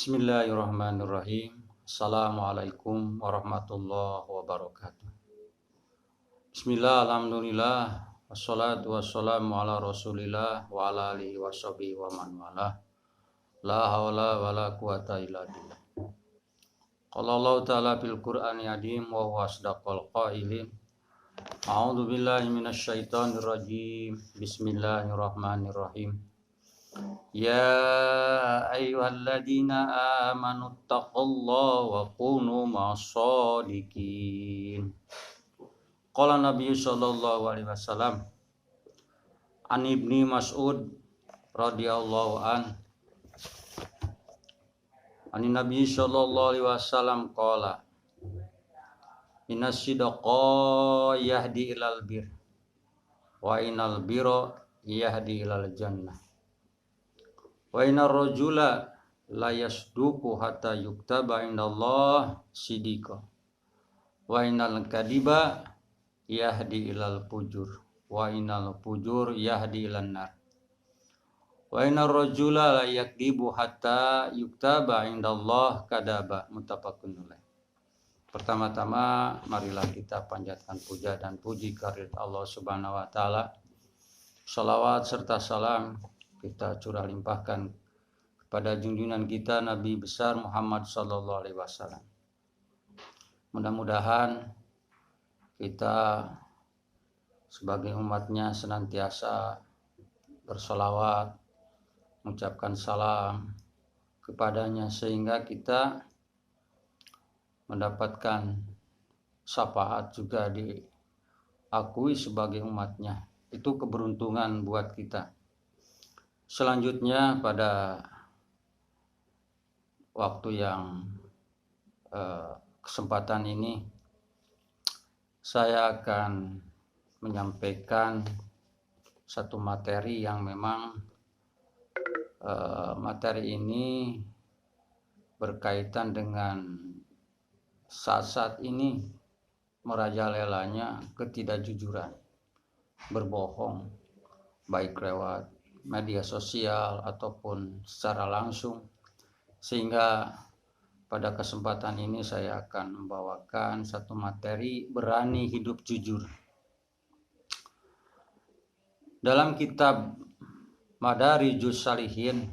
Bismillahirrahmanirrahim. Assalamualaikum warahmatullahi wabarakatuh. Bismillah, alhamdulillah, wassalatu wassalamu ala rasulillah wa ala alihi washabihi wa man walah. La hawla wa la quwata illa billah. Qala Allah ta'ala fil Qur'ani adim wa huwa asdaqul qailin. A'udzu billahi minasyaitonir rajim. Bismillahirrahmanirrahim. Ya ayyuhalladzina amanu taqullaha wa kunu ma'as-shadiqin. Qala Nabi sallallahu alaihi wasallam an Ibni Mas'ud radhiyallahu an Nabi sallallahu alaihi wasallam qala inna sidqa yahdi ilal bir wa inal birra yahdi ilal jannah. Wa innar rajula la yasduqu hatta yuktaba indallah siddiqa. Wa innal kadiba yahdi ilal fujur. Wa innal fujur yahdi ilan nar. Wa innar rajula la yakdibu hatta yuktaba indallah kadaba. Muttafaqun alaih. Pertama-tama marilah kita panjatkan puja dan puji kehadirat Allah Subhanahu wa taala. Salawat serta salam kita curah limpahkan kepada junjungan kita Nabi besar Muhammad sallallahu alaihi wasallam. Mudah-mudahan kita sebagai umatnya senantiasa bersolawat, mengucapkan salam kepadanya sehingga kita mendapatkan syafaat juga diakui sebagai umatnya. Itu keberuntungan buat kita. Selanjutnya pada waktu yang kesempatan ini saya akan menyampaikan satu materi yang memang materi ini berkaitan dengan saat-saat ini merajalelanya ketidakjujuran, berbohong baik lewat media sosial ataupun secara langsung, sehingga pada kesempatan ini saya akan membawakan satu materi berani hidup jujur. Dalam kitab Madarijus Shalihin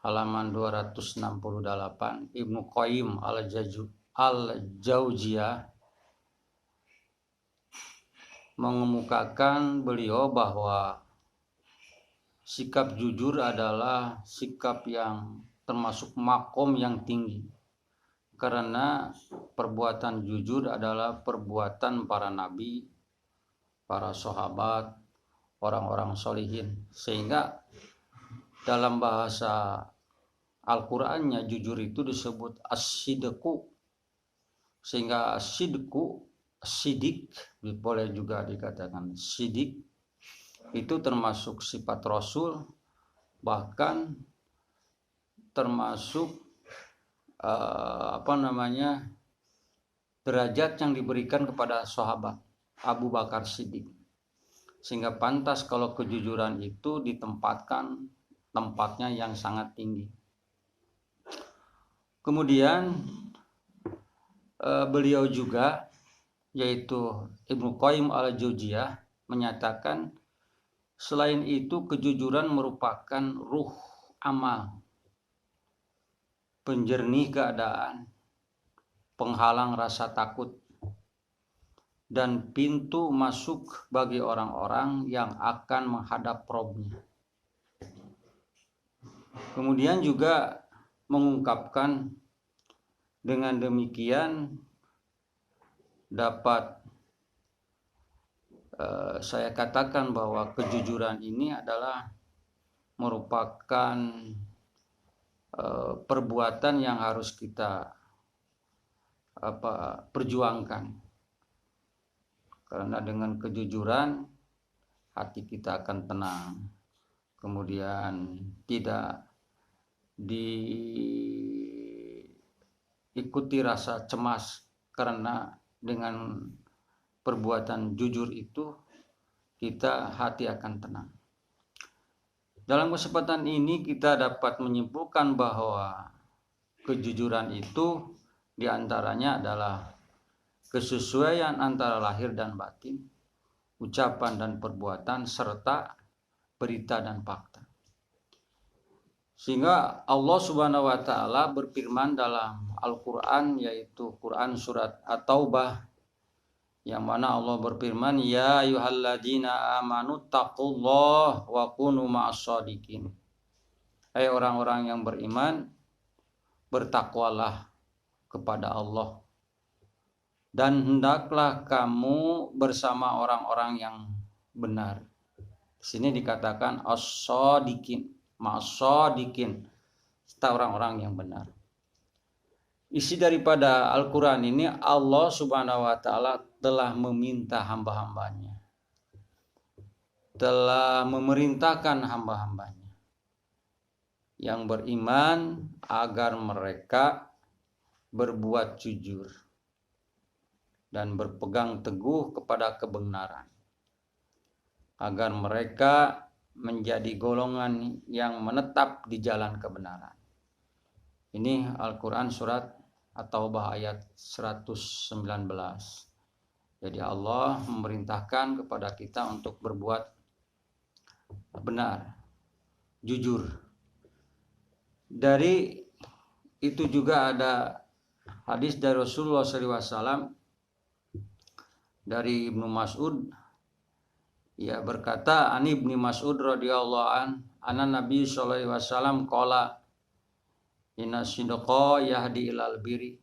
halaman 268, Ibnu Qayyim al-Jauziyah mengemukakan beliau bahwa sikap jujur adalah sikap yang termasuk makom yang tinggi, karena perbuatan jujur adalah perbuatan para nabi, para sahabat, orang-orang sholihin, sehingga dalam bahasa Al-Qur'annya jujur itu disebut as-sidqu, sehingga as-sidqu, sidik, boleh juga dikatakan sidik, itu termasuk sifat Rasul, bahkan termasuk derajat yang diberikan kepada sahabat Abu Bakar Siddiq, sehingga pantas kalau kejujuran itu ditempatkan tempatnya yang sangat tinggi. Kemudian beliau juga, yaitu Ibnu Qayyim al-Jauziyah, menyatakan selain itu kejujuran merupakan ruh amal, penjernih keadaan, penghalang rasa takut, dan pintu masuk bagi orang-orang yang akan menghadap Rabb-Nya. Kemudian juga mengungkapkan dengan demikian dapat saya katakan bahwa kejujuran ini adalah merupakan perbuatan yang harus kita perjuangkan, karena dengan kejujuran hati kita akan tenang, kemudian tidak diikuti rasa cemas, karena dengan perbuatan jujur itu kita hati akan tenang. Dalam kesempatan ini kita dapat menyimpulkan bahwa kejujuran itu diantaranya adalah kesesuaian antara lahir dan batin, ucapan dan perbuatan, serta berita dan fakta. Sehingga Allah Subhanahu wa taala berfirman dalam Al-Qur'an, yaitu Quran surat At-Taubah, yang mana Allah berfirman, ya ayyuhalladzina amanu taqullaha wa kunu ma'as-shadiqin. Hai orang-orang yang beriman, bertakwalah kepada Allah dan hendaklah kamu bersama orang-orang yang benar. Di sini dikatakan as-shadiqin, ma'as-shadiqin, serta orang-orang yang benar. Isi daripada Al-Quran ini, Allah Subhanahu wa ta'ala telah meminta hamba-hambanya, telah memerintahkan hamba-hambanya yang beriman agar mereka berbuat jujur dan berpegang teguh kepada kebenaran, agar mereka menjadi golongan yang menetap di jalan kebenaran. Ini Al-Quran surat At-Taubah ayat 119. Jadi Allah memerintahkan kepada kita untuk berbuat benar, jujur. Dari itu juga ada hadis dari Rasulullah SAW dari Ibnu Mas'ud, ia berkata, an Ibnu Mas'ud radhiyallahu an, anna Nabi sallallahu alaihi wasallam qala, inna sidqa yahdi ilal birri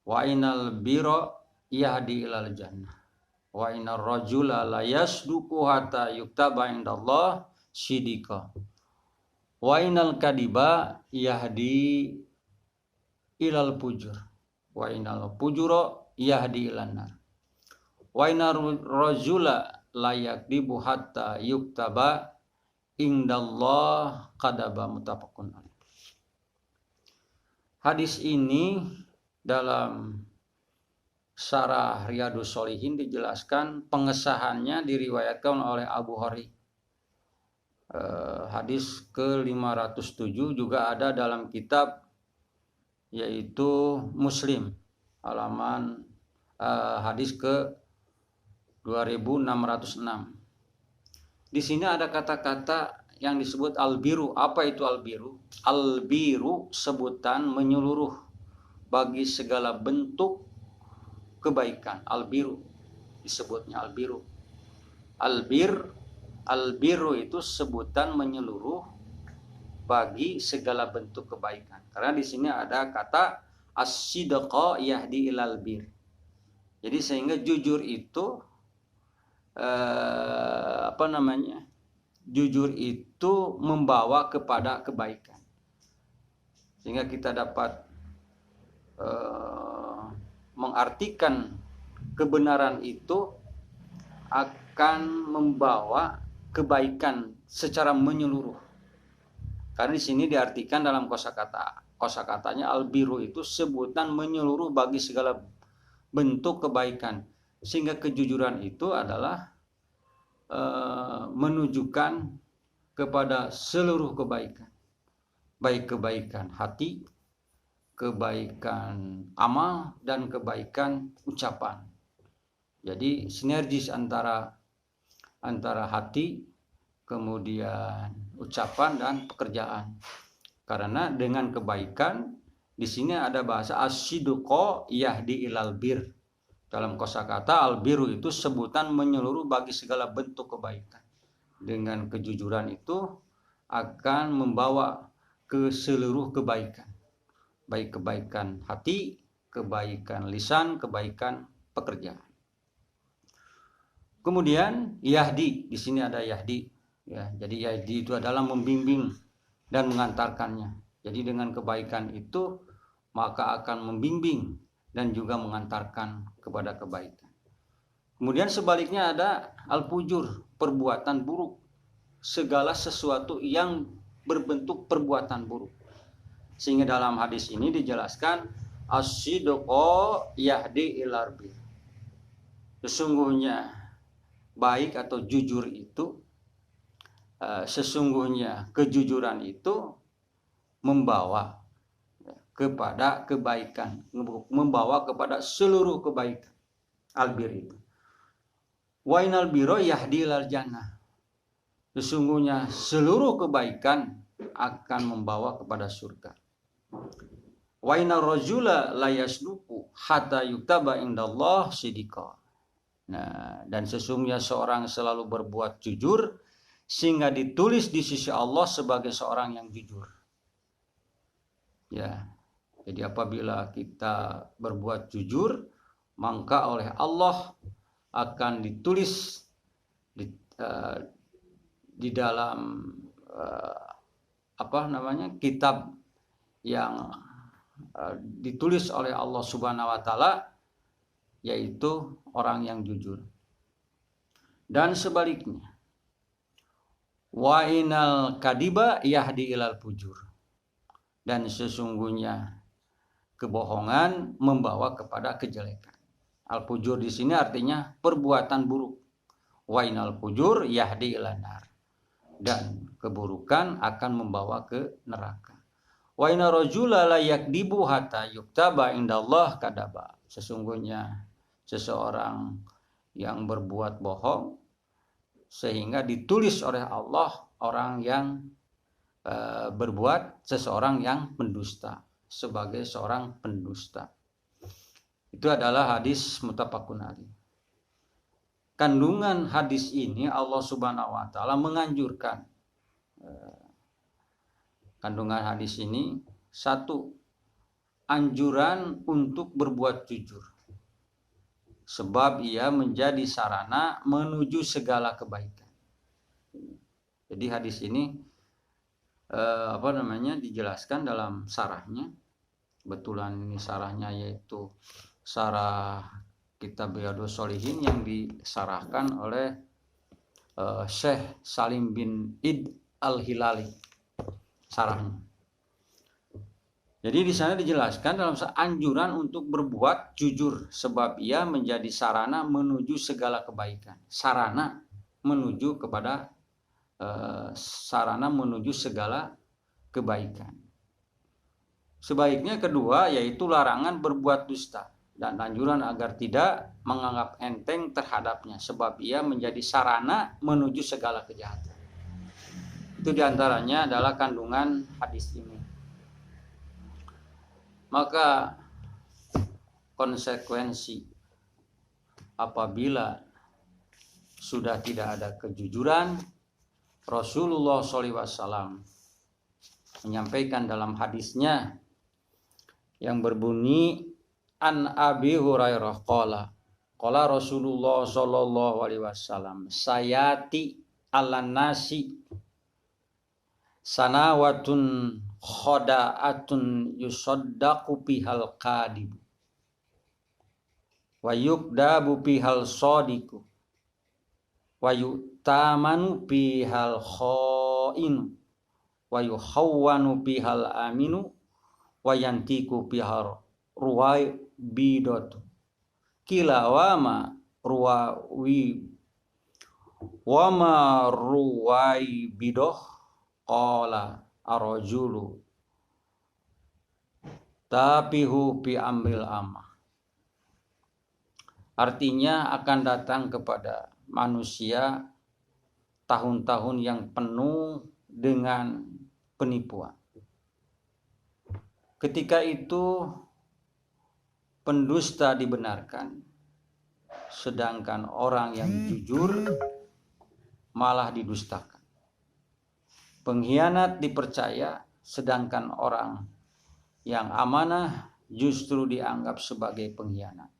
wa innal birra yahdi ilal jannah wa innar rajula la yasduqu hatta yuktaba indallah sidqa wa innal kadiba yahdi ilal fujur wa innal fujura yahdi ilan nar wa innar rajula la yakdibu hatta yuktaba indallah kadaba, muttafaqun alaih. Hadis ini dalam Syarah Riyadhus Shalihin dijelaskan, pengesahannya diriwayatkan oleh Abu Hori. Hadis ke-507 juga ada dalam kitab yaitu Muslim, halaman hadis ke 2606. Di sini ada kata-kata yang disebut al-biru. Apa itu al-biru? Al-biru sebutan menyeluruh bagi segala bentuk kebaikan. Al-biru disebutnya al-biru. Al-biru itu sebutan menyeluruh bagi segala bentuk kebaikan. Karena di sini ada kata as-sidqa yahdi ilal bir. Jadi sehingga jujur itu jujur itu membawa kepada kebaikan, sehingga kita dapat mengartikan kebenaran itu akan membawa kebaikan secara menyeluruh. Karena di sini diartikan dalam kosakatanya al-biru itu sebutan menyeluruh bagi segala bentuk kebaikan, sehingga kejujuran itu adalah menunjukkan kepada seluruh kebaikan, baik kebaikan hati, kebaikan amal, dan kebaikan ucapan. Jadi sinergis antara hati, kemudian ucapan dan pekerjaan. Karena dengan kebaikan di sini ada bahasa as-sidqa yahdi ilal bir. Dalam kosakata al-biru itu sebutan menyeluruh bagi segala bentuk kebaikan. Dengan kejujuran itu akan membawa ke seluruh kebaikan. Baik kebaikan hati, kebaikan lisan, kebaikan pekerjaan. Kemudian yahdi, di sini ada yahdi. Ya, jadi yahdi itu adalah membimbing dan mengantarkannya. Jadi dengan kebaikan itu maka akan membimbing dan juga mengantarkan kepada kebaikan. Kemudian sebaliknya ada al-fujur, perbuatan buruk. Segala sesuatu yang berbentuk perbuatan buruk. Sehingga dalam hadis ini dijelaskan as-sidqa yahdi ilal bir. Sesungguhnya baik atau jujur itu, sesungguhnya kejujuran itu membawa kepada kebaikan, membawa kepada seluruh kebaikan. Albir itu. Wa inal birra yahdi ilal jannah. Sesungguhnya seluruh kebaikan akan membawa kepada surga. Wa inal rajula la yasduqu hatta yuktaba indallah sidqa. Nah, dan sesungguhnya seorang selalu berbuat jujur sehingga ditulis di sisi Allah sebagai seorang yang jujur. Ya. Jadi apabila kita berbuat jujur, maka oleh Allah akan ditulis di dalam kitab yang ditulis oleh Allah Subhanahu wa taala, yaitu orang yang jujur. Dan sebaliknya, wa inal kadiba yahdi ilal fujur. Dan sesungguhnya kebohongan membawa kepada kejelekan. Al-fujur di sini artinya perbuatan buruk. Wa inal fujur yahdi ilan nar. Dan keburukan akan membawa ke neraka. Wa inna rajula la yakdibu hatta yuktaba indallah kadaba. Sesungguhnya seseorang yang berbuat bohong sehingga ditulis oleh Allah orang yang berbuat seseorang yang pendusta, sebagai seorang pendusta. Itu adalah hadis muttafaqun alaih. Kandungan hadis ini Allah Subhanahu wa taala menganjurkan. Kandungan hadis ini satu, anjuran untuk berbuat jujur. Sebab ia menjadi sarana menuju segala kebaikan. Jadi hadis ini dijelaskan dalam sarahnya. Kebetulan ini sarahnya yaitu sarah kitab Riyadhus Shalihin yang disarahkan oleh Syekh Salim bin Id Al-Hilali, sarahnya. Jadi di sana dijelaskan dalam anjuran untuk berbuat jujur sebab ia menjadi sarana menuju segala kebaikan. Sarana menuju kepada sarana menuju segala kebaikan. Sebaiknya kedua yaitu larangan berbuat dusta dan anjuran agar tidak menganggap enteng terhadapnya sebab ia menjadi sarana menuju segala kejahatan. Itu diantaranya adalah kandungan hadis ini. Maka konsekuensi apabila sudah tidak ada kejujuran, Rasulullah SAW menyampaikan dalam hadisnya yang berbunyi an Abi Hurairah qala Rasulullah sallallahu alaihi wasallam sayati alan nasi sanawatun khoda'atun yusaddaqu bihal kadib wa yukdabu bihal sadiku wa yu'tamanu bihal khainu wa yuhawwanu bihal aminu wa yantiku bihal ruwai bidot kila wama ruwai bidoh qala arrajulu tabihu bi amril amah. Artinya akan datang kepada manusia tahun-tahun yang penuh dengan penipuan. Ketika itu pendusta dibenarkan, sedangkan orang yang jujur malah didustakan. Pengkhianat dipercaya, sedangkan orang yang amanah justru dianggap sebagai pengkhianat.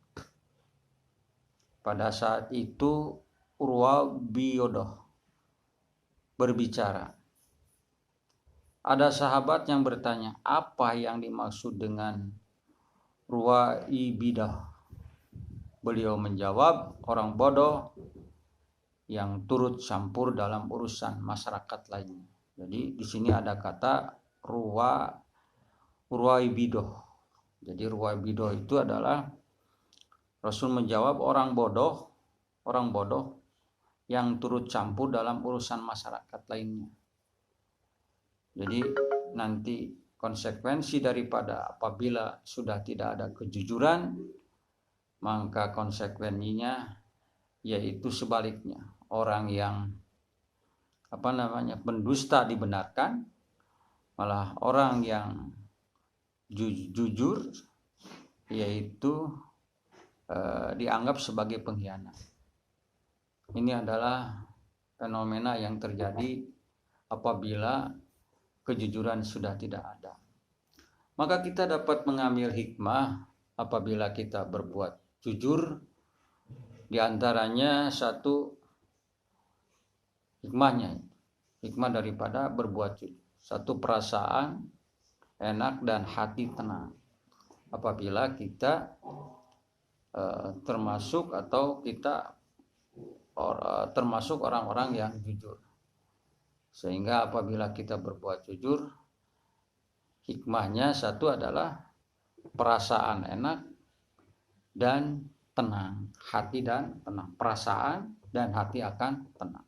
Pada saat itu Urwa Biyodoh berbicara. Ada sahabat yang bertanya, apa yang dimaksud dengan ruwaibidah? Beliau menjawab, orang bodoh yang turut campur dalam urusan masyarakat lainnya. Jadi di sini ada kata ruwaibidah. Jadi ruwaibidah itu adalah Rasul menjawab orang bodoh yang turut campur dalam urusan masyarakat lainnya. Jadi nanti konsekuensi daripada apabila sudah tidak ada kejujuran, maka konsekuensinya yaitu sebaliknya, orang yang pendusta dibenarkan, malah orang yang jujur yaitu dianggap sebagai pengkhianat. Ini adalah fenomena yang terjadi apabila kejujuran sudah tidak ada. Maka kita dapat mengambil hikmah apabila kita berbuat jujur. Di antaranya satu hikmah daripada berbuat jujur, satu perasaan enak dan hati tenang apabila kita termasuk orang-orang yang jujur. Sehingga apabila kita berbuat jujur, hikmahnya satu adalah perasaan enak dan tenang, hati dan tenang, perasaan dan hati akan tenang.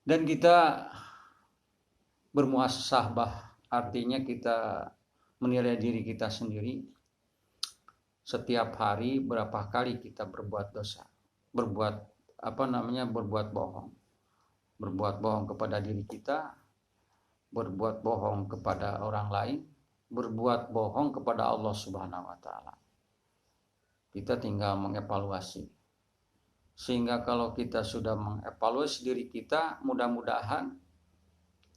Dan kita bermuhasabah, artinya kita menilai diri kita sendiri. Setiap hari berapa kali kita berbuat dosa, berbuat bohong. Berbuat bohong kepada diri kita, berbuat bohong kepada orang lain, berbuat bohong kepada Allah Subhanahu wa taala. Kita tinggal mengevaluasi. Sehingga kalau kita sudah mengevaluasi diri kita, mudah-mudahan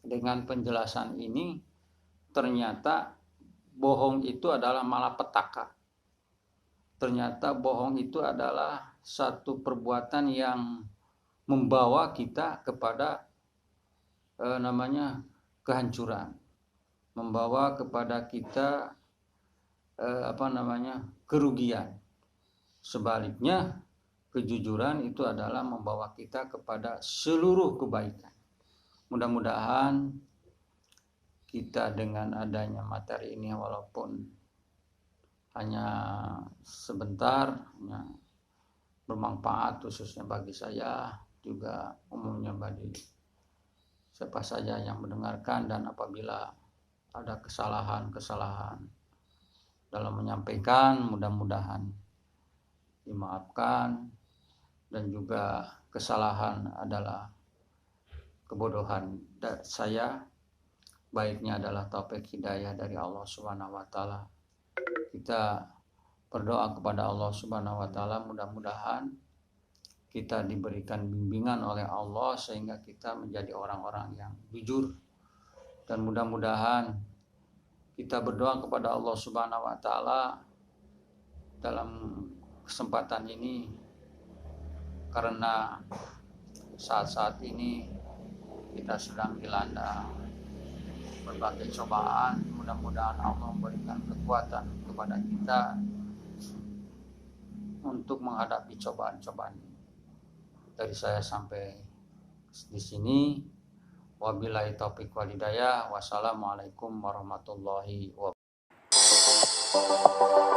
dengan penjelasan ini ternyata bohong itu adalah malapetaka. Ternyata bohong itu adalah satu perbuatan yang membawa kita kepada kehancuran, membawa kepada kita kerugian. Sebaliknya, kejujuran itu adalah membawa kita kepada seluruh kebaikan. Mudah-mudahan kita dengan adanya materi ini, walaupun hanya sebentar, bermanfaat khususnya bagi saya, juga umumnya bagi siapa saja yang mendengarkan. Dan apabila ada kesalahan dalam menyampaikan, mudah-mudahan dimaafkan. Dan juga kesalahan adalah kebodohan saya, baiknya adalah taufik hidayah dari Allah Subhanahu wa taala. Kita berdoa kepada Allah Subhanahu wa taala, mudah-mudahan kita diberikan bimbingan oleh Allah sehingga kita menjadi orang-orang yang jujur. Dan mudah-mudahan kita berdoa kepada Allah Subhanahu wa taala dalam kesempatan ini, karena saat-saat ini kita sedang dilanda berbagai cobaan. Mudah-mudahan Allah memberikan kekuatan kepada kita untuk menghadapi cobaan-cobaan ini. Dari saya sampai di sini. Wabillahi taufiq wal hidayah. Wassalamualaikum warahmatullahi wabarakatuh.